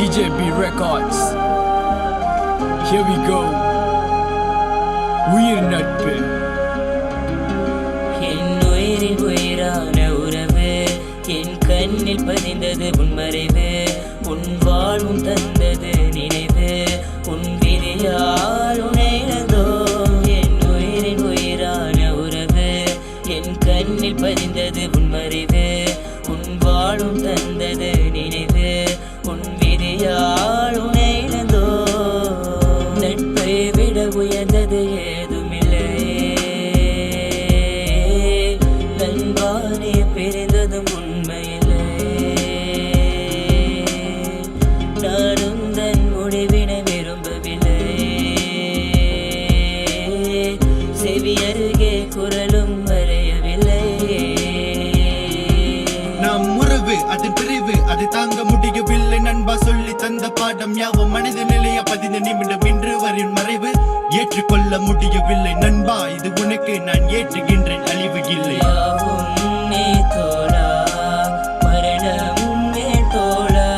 DJB Records. Here we go. உயிர் நட்பு. என் உயிரின் உயிரான உறவு, என் கண்ணில் பதிந்தது உன்மறைவு, உன் வாழ்வும் தந்தது நினைவு, உன் விதியால் உன்னை இழந்தோம். என் உயிரின் உயிரான உறவு, என் கண்ணில் பதிந்தது உன்மறைவு, உன் வாழ்வும் தந்தது நினைவு, உன் விதியால் உன்னை இழந்தோம். நட்பை விட உயர்ந்தது ஏதுமில்லை, நண்பானே பிரிந்ததும் உண்மையில்லை. நானும் தன் முடிவினை விரும்பவில்லை, செவியருகே குரலும் வரையவில்லை. நம் உறவு அது பிரிவு, அது தாங்க முடியவில்லை. நண்பா சொல்லி தந்த பாடம் யாவும் மனித நிலைய 15 நிமிடம் இன்று வரின் மறைவு ஏற்றுக்கொள்ள முடியவில்லை. நண்பா இது உனக்கு நான் ஏற்றுகின்றேன், அழிவு இல்லை. நீ தோழா, மரணமும் நீ தோழா,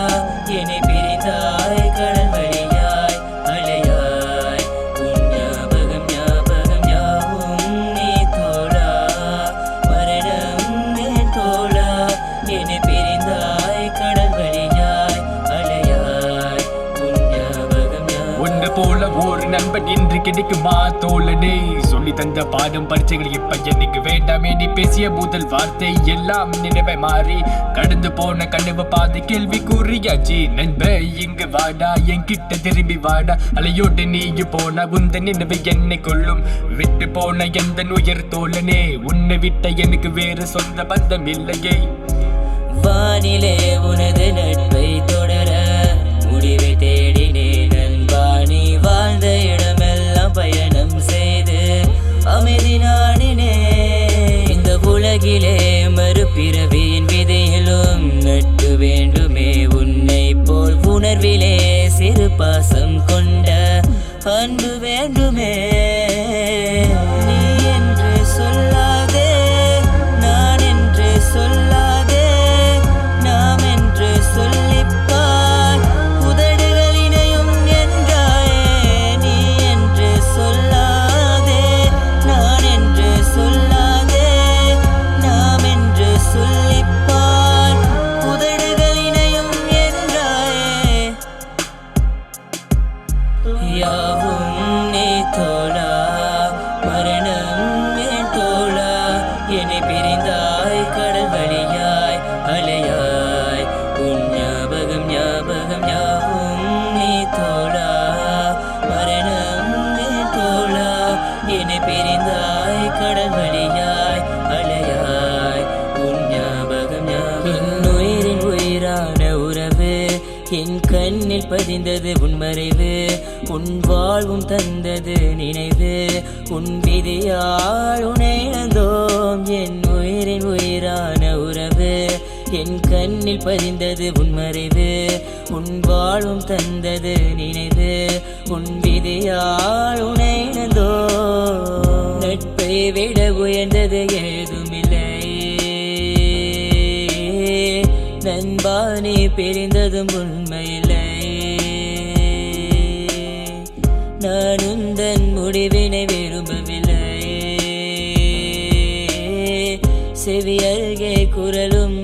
என்னை பிரிந்தாய் கடல் வழியாய் அலையாய், உன் ஞாபகம் ஞாபகம் யாவும் நீ தோழா, மரணமும் நீ தோழா, என்னை பிரிந்தாய் கடல் வழியாய் அலையாய், உன் ஞாபகம் ஞாபகம். உன்னை போல ஒரு நண்பன் இன்று கிடைக்குமா தோழனே? சொல்லி தந்த பாடம் பரீட்சைகள் இப்ப எனக்கு வேண்டாமே. நீ பேசிய முதல் வார்த்தை எல்லாம் நினைவை மாறி கடந்து போன கனவு பாதி கேள்வி கூறியாச்சு. நண்ப இங்கு வாடா, என்கிட்ட திரும்பி வாடா, அலையோடு நீயும் போன உந்த நினைவு என்னை கொள்ளும். விட்டு போன எந்த உயர் தோழனே, உன்னை விட்ட எனக்கு வேறு சொந்த பந்தம் இல்லையே. வானிலே உனது நட்பை தொடர முடிவை தேடினே நண்பா, நீ வாழ்ந்த இடமெல்லாம் பயணம் செய்து அமைதி நாடினே. இந்த உலகிலே மறுபிறவியின் விதையிலும் நட்பு வேண்டுமே, உன்னை போல் உணர்விலே சிறு பாசம் கொண்ட அன்பு வேண்டுமே. நீ என்று சொல்லாதே, நான் என்று சொல்லாதே, நாம் என்று சொல்லிப்பார், உதடுகளினையும் என்றாயே. நீ என்று சொல்லாதே, நான் என்று சொல்லாதே, நாம் என்று சொல்லிப்பார், உதடுகளினையும் என்றாயே. யாவும் நீ தோழா, மரணம் என் தோழா, என்னை பிரிந்தாய் கடல் வழியாய் அலையாய், உன் ஞாபகம் ஞாபகம் யாவும் நீ தோழா, மரணம் என் தோழா, என்னை பிரிந்தாய் கடல் வழியாய் அலையாய், உன் ஞாபகம் ஞாபகம். என் உயிரின் உயிரான உறவு, என் கண்ணில் பதிந்தது உன்மறைவு, உன் வாழ்வும் தந்தது நினைவு, உன் விதியால் உன்னை இழந்தோம். என் உயிரின் உயிரான உறவு, என் கண்ணில் பதிந்தது உன்மறைவு, உன் வாழ்வும் தந்தது நினைவு, உன் விதியால் உன்னை இழந்தோம். நட்பை விட உயர்ந்தது ஏதுமில்லை, நண்பா நீ பிரிந்ததும் உண்மையில்லை. நான் உந்தன் முடிவினை விரும்பவில்லை, செவியருகே குரலும்